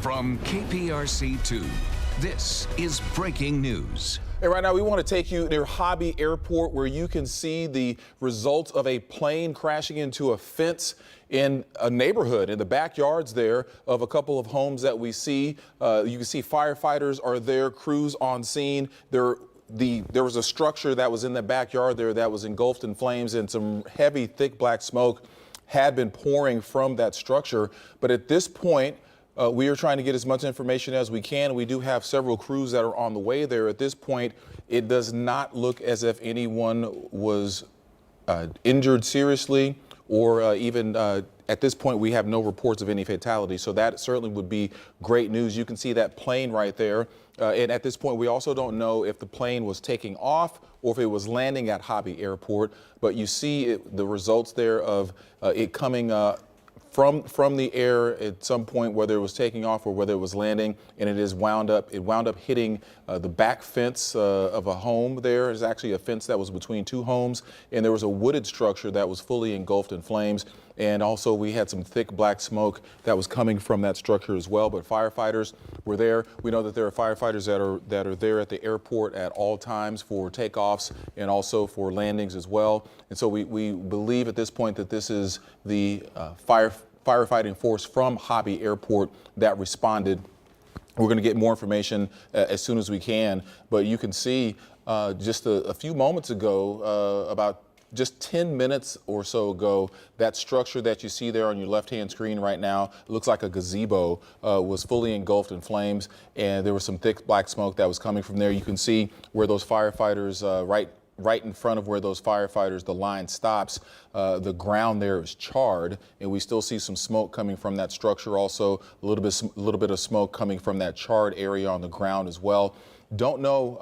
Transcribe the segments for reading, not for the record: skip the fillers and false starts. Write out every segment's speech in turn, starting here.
From KPRC2, this is breaking news. And right now we want to take you near Hobby Airport, where you can see the results of a plane crashing into a fence in a neighborhood in the backyards there of a couple of homes that we see. You can see firefighters are there, crews on scene. There was a structure that was in the backyard there that was engulfed in flames, and some heavy, thick black smoke had been pouring from that structure. But at this point, we are trying to get as much information as we can. We do have several crews that are on the way there. At this point, it does not look as if anyone was injured seriously, or even at this point, we have no reports of any fatalities. So that certainly would be great news. You can see that plane right there. And at this point, we also don't know if the plane was taking off or if it was landing at Hobby Airport. But you see the results there of it coming from the air at some point, whether it was taking off or whether it was landing, and it wound up hitting the back fence of a home. There is actually a fence that was between two homes, and there was a wooded structure that was fully engulfed in flames. And also we had some thick black smoke that was coming from that structure as well. But firefighters were there. We know that there are firefighters that are there at the airport at all times for takeoffs and also for landings as well. And so we believe at this point that this is the firefighting force from Hobby Airport that responded. We're going to get more information as soon as we can. But you can see just a few moments ago, about just 10 minutes or so ago, that structure that you see there on your left-hand screen right now, it looks like a gazebo, was fully engulfed in flames, and there was some thick black smoke that was coming from there. You can see where those firefighters, right in front of where those firefighters, the line stops, the ground there is charred, and we still see some smoke coming from that structure. Also, a little bit of smoke coming from that charred area on the ground as well. Don't know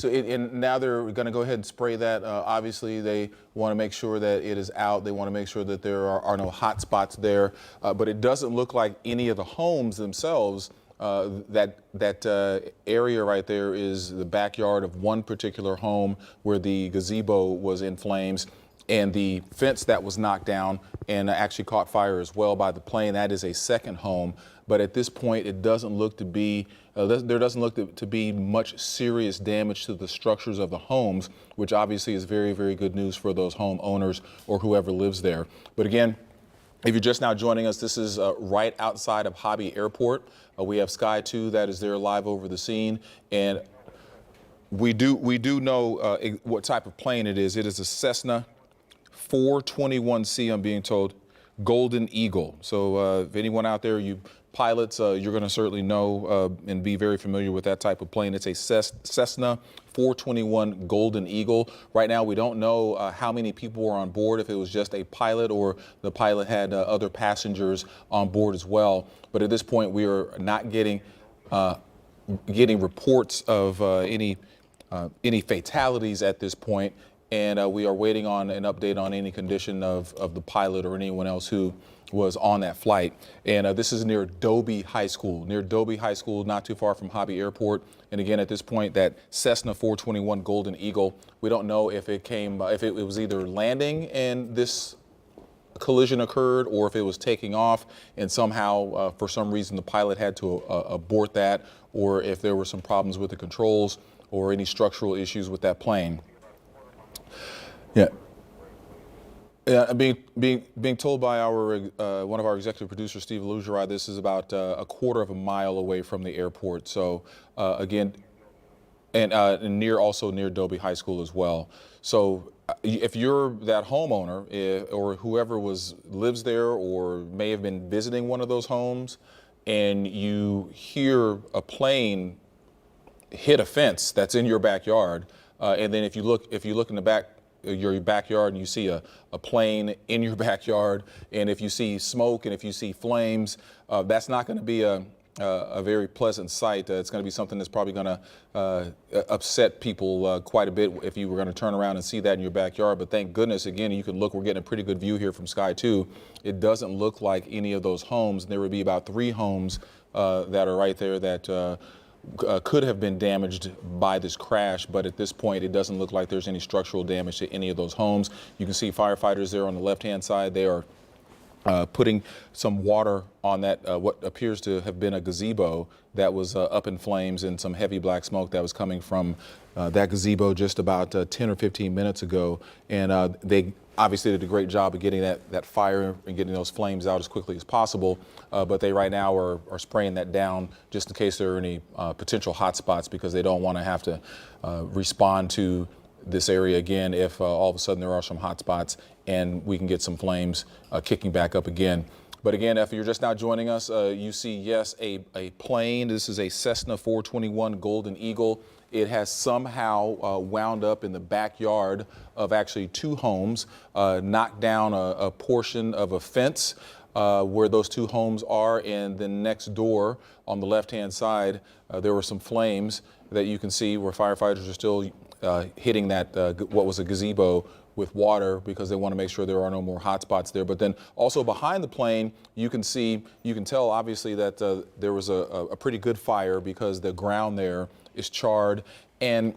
and now they're going to go ahead and spray that. Obviously, they want to make sure that it is out. They want to make sure that there are no hot spots there. But it doesn't look like any of the homes themselves. That area right there is the backyard of one particular home where the gazebo was in flames, and the fence that was knocked down and actually caught fire as well by the plane. That is a second home. But at this point, it doesn't look to be, there doesn't look to be much serious damage to the structures of the homes, which obviously is very, very good news for those homeowners or whoever lives there. But again, if you're just now joining us, this is right outside of Hobby Airport. We have Sky 2 that is there live over the scene, and we do know what type of plane it is. It is a Cessna 421C, I'm being told, Golden Eagle. So if anyone out there, you pilots, you're going to certainly know and be very familiar with that type of plane. It's a Cessna 421 Golden Eagle. Right now, we don't know how many people were on board, if it was just a pilot or the pilot had other passengers on board as well. But at this point, we are not getting reports of any fatalities at this point. And we are waiting on an update on any condition of the pilot or anyone else who was on that flight. And this is near Dobie High School, not too far from Hobby Airport. And again, at this point, that Cessna 421 Golden Eagle, we don't know if it was either landing and this collision occurred, or if it was taking off and somehow, for some reason, the pilot had to abort that, or if there were some problems with the controls or any structural issues with that plane. Yeah. Being told by one of our executive producers, Steve Lugerai, this is about a quarter of a mile away from the airport. So again, and also near Dobie High School as well. So if you're that homeowner or whoever lives there or may have been visiting one of those homes, and you hear a plane hit a fence that's in your backyard, and then if you look in your backyard and you see a plane in your backyard, and if you see smoke and if you see flames, that's not going to be a very pleasant sight. It's going to be something that's probably going to upset people quite a bit if you were going to turn around and see that in your backyard. But thank goodness, again, you can look, we're getting a pretty good view here from Sky 2. It doesn't look like any of those homes. There would be about 3 homes that are right there that could have been damaged by this crash, but at this point it doesn't look like there's any structural damage to any of those homes. You can see firefighters there on the left-hand side. They are putting some water on that, what appears to have been a gazebo that was up in flames, and some heavy black smoke that was coming from that gazebo just about 10 or 15 minutes ago. And they obviously did a great job of getting that fire and getting those flames out as quickly as possible. But they right now are spraying that down just in case there are any potential hot spots, because they don't want to have to respond to this area again if all of a sudden there are some hot spots and we can get some flames kicking back up again. But again, if you're just now joining us, you see, yes, a plane. This is a Cessna 421 Golden Eagle. It has somehow wound up in the backyard of actually two homes, knocked down a portion of a fence where those two homes are, and then next door on the left-hand side, there were some flames that you can see where firefighters are still hitting that what was a gazebo with water, because they want to make sure there are no more hot spots there. But then also behind the plane, you can tell obviously that there was a pretty good fire, because the ground there is charred, and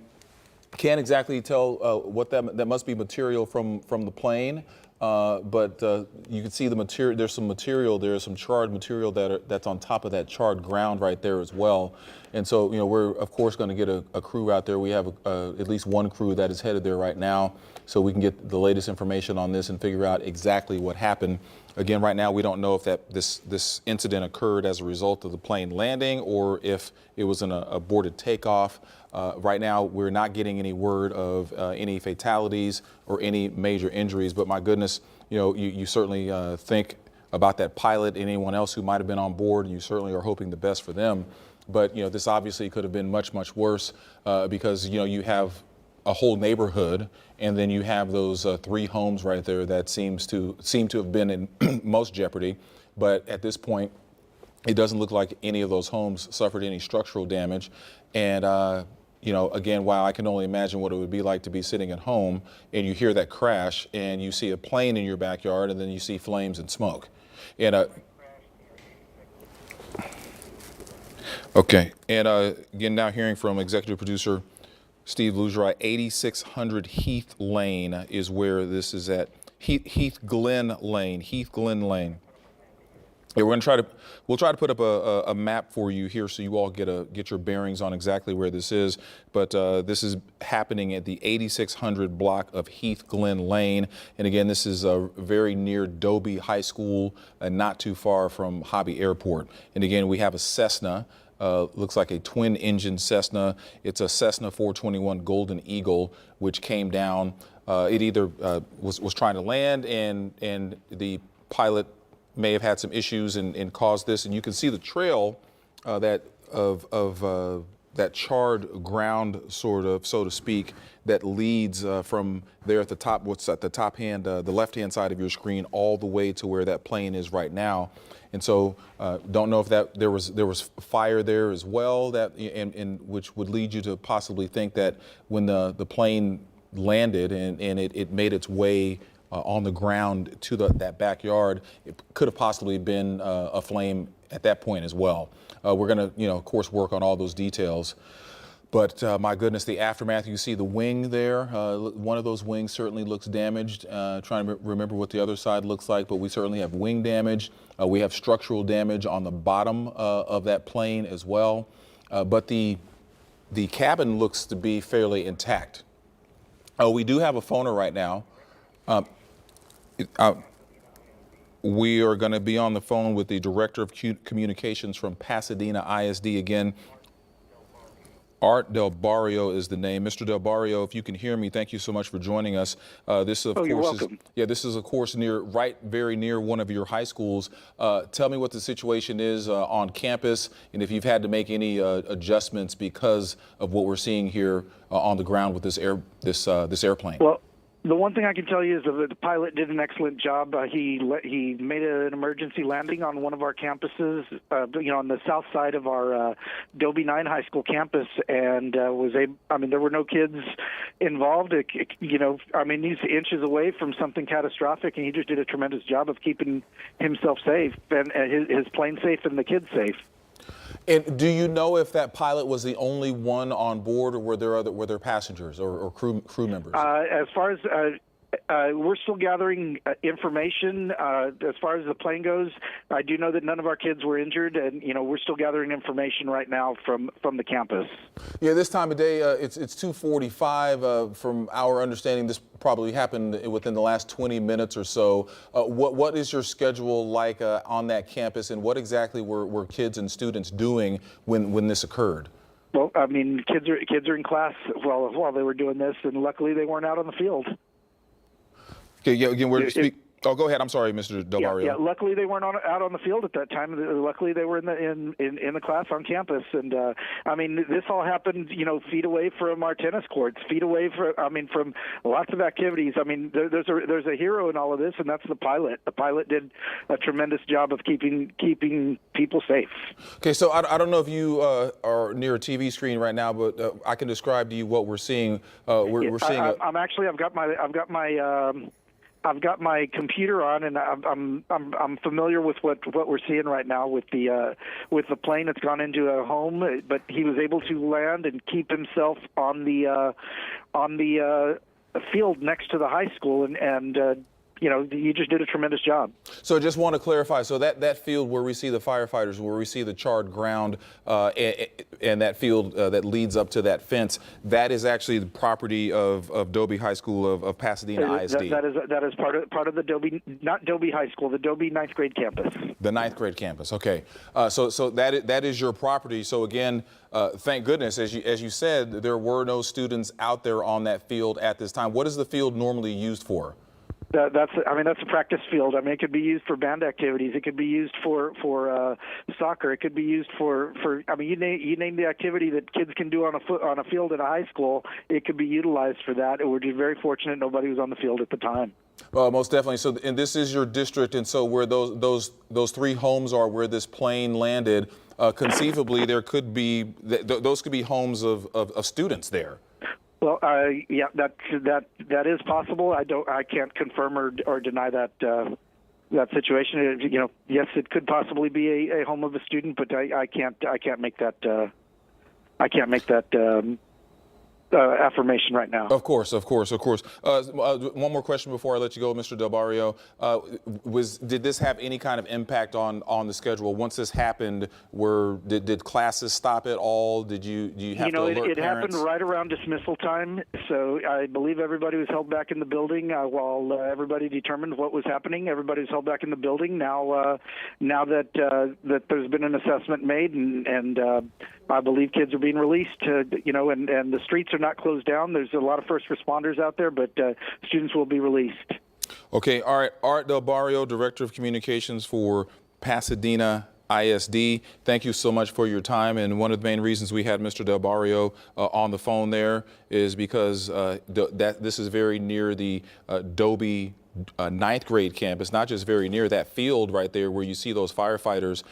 can't exactly tell what that must be material from the plane. But you can see the material. There's some material there, some charred material that's on top of that charred ground right there as well. And so, we're of course going to get a crew out there. We have at least one crew that is headed there right now, so we can get the latest information on this and figure out exactly what happened. Again, right now we don't know if this incident occurred as a result of the plane landing or if it was an aborted takeoff. Right now, we're not getting any word of any fatalities or any major injuries. But my goodness, you certainly think about that pilot and anyone else who might have been on board, and you certainly are hoping the best for them. But this obviously could have been much, much worse because you have a whole neighborhood, and then you have those three homes right there that seem to have been in most jeopardy. But at this point, it doesn't look like any of those homes suffered any structural damage. And again, wow, I can only imagine what it would be like to be sitting at home and you hear that crash and you see a plane in your backyard, and then you see flames and smoke. And okay, and again, now hearing from executive producer Steve Lugerai, 8600 Heath Lane is where this is at. Heath Glen Lane. Yeah, we'll try to put up a map for you here so you all get your bearings on exactly where this is. But this is happening at the 8600 block of Heath Glen Lane. And again, this is very near Dobie High School and not too far from Hobby Airport. And again, we have a Cessna. Looks like a twin-engine Cessna. It's a Cessna 421 Golden Eagle, which came down. It either was trying to land, and the pilot may have had some issues and caused this. And you can see the trail that charred ground, sort of, so to speak, that leads from there at the top, what's at the top hand, the left-hand side of your screen, all the way to where that plane is right now. And so, don't know if there was fire there as well, and which would lead you to possibly think that when the plane landed and it made its way on the ground to that backyard, it could have possibly been a flame at that point as well. We're going to, of course, work on all those details. But my goodness, the aftermath, you see the wing there. One of those wings certainly looks damaged. Trying to remember what the other side looks like, but we certainly have wing damage. We have structural damage on the bottom of that plane as well. But the cabin looks to be fairly intact. We do have a phoner right now. We are going to be on the phone with the Director of Communications from Pasadena ISD again. Art Del Barrio is the name. Mr. Del Barrio, if you can hear me, thank you so much for joining us. This, of you're course, welcome. This is, of course, very near one of your high schools. Tell me what the situation is on campus, and if you've had to make any adjustments because of what we're seeing here on the ground with this airplane. Well, the one thing I can tell you is that the pilot did an excellent job. He made an emergency landing on one of our campuses, on the south side of our Dobie 9 High School campus, and there were no kids involved. He's inches away from something catastrophic, and he just did a tremendous job of keeping himself safe and his plane safe and the kids safe. And do you know if that pilot was the only one on board, or were there passengers or crew members? As far as We're still gathering information as far as the plane goes. I do know that none of our kids were injured, and we're still gathering information right now from the campus. Yeah, this time of day, it's 2:45. From our understanding, this probably happened within the last 20 minutes or so. What is your schedule like on that campus, and what exactly were kids and students doing when this occurred? Well, I mean, kids are in class while they were doing this, and luckily they weren't out on the field. Okay, yeah, again, we're speaking. Oh, go ahead. I'm sorry, Mr. Del Barrio. Yeah. Luckily, they weren't out on the field at that time. Luckily, they were in the class on campus. And I mean, this all happened, feet away from our tennis courts, feet away from lots of activities. I mean, there's a hero in all of this, and that's the pilot. The pilot did a tremendous job of keeping people safe. Okay, so I don't know if you are near a TV screen right now, but I can describe to you what we're seeing. We're seeing. I've got my computer on, and I'm familiar with what we're seeing right now with the plane that's gone into a home, but he was able to land and keep himself on the field next to the high school, and you just did a tremendous job. So I just want to clarify, so that field where we see the firefighters, where we see the charred ground, and that field that leads up to that fence, that is actually the property of Dobie High School of Pasadena ISD. That is part of the Dobie, not Dobie High School, the Dobie ninth grade campus. The ninth grade campus, okay. So that is your property. So again, thank goodness, as you said, there were no students out there on that field at this time. What is the field normally used for? That's a practice field. I mean, it could be used for band activities. It could be used for soccer. It could be used for you name the activity that kids can do on a field at a high school. It could be utilized for that. And we're just very fortunate nobody was on the field at the time. Most definitely. So, and this is your district, and so where those three homes are, where this plane landed, conceivably there could be those could be homes of students there. Well, yeah, that is possible. I can't confirm or deny that situation. Yes, it could possibly be a home of a student, but I can't make that affirmation right now. Of course. One more question before I let you go, Mr. Del Barrio. Did this have any kind of impact on the schedule once this happened? Did classes stop at all? Do you have to alert parents? It happened right around dismissal time, so I believe everybody was held back in the building while everybody determined what was happening. Everybody was held back in the building. Now that there's been an assessment made, and I believe kids are being released, and the streets are not closed down. There's a lot of first responders out there, but students will be released. Okay, all right. Art Del Barrio, Director of Communications for Pasadena ISD. Thank you so much for your time. And one of the main reasons we had Mr. Del Barrio on the phone there is because this is very near the Dobie ninth grade campus, not just very near that field right there where you see those firefighters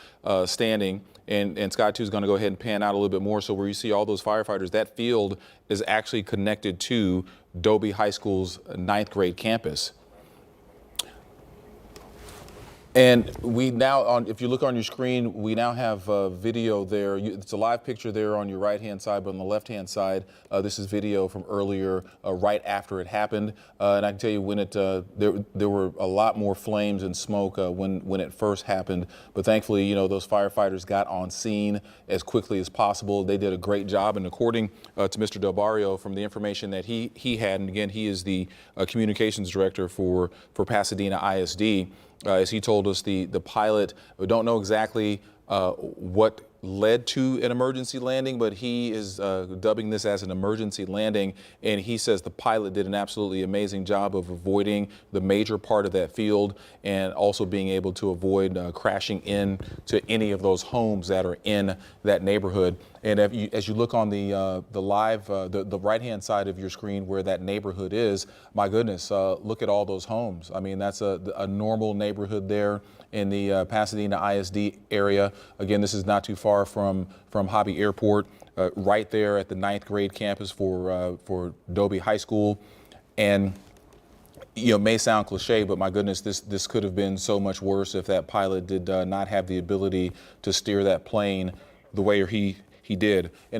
standing. And Scott 2 is going to go ahead and pan out a little bit more. So where you see all those firefighters, that field is actually connected to Dobie High School's ninth grade campus. And we now, if you look on your screen, we now have video there. It's a live picture there on your right-hand side, but on the left-hand side, this is video from earlier, right after it happened. And I can tell you when there were a lot more flames and smoke when it first happened. But thankfully, those firefighters got on scene as quickly as possible. They did a great job. And according to Mr. Del Barrio, from the information that he had, and again, he is the communications director for Pasadena ISD. As he told us, the pilot, we don't know exactly what led to an emergency landing, but he is dubbing this as an emergency landing. And he says the pilot did an absolutely amazing job of avoiding the major part of that field and also being able to avoid crashing into any of those homes that are in that neighborhood. And as you look on the live, the right-hand side of your screen where that neighborhood is, my goodness, look at all those homes. I mean, that's a normal neighborhood there in the Pasadena ISD area. Again, this is not too far from Hobby Airport, right there at the ninth grade campus for Dobie High School. And it may sound cliche, but my goodness, this could have been so much worse if that pilot did not have the ability to steer that plane the way he did. And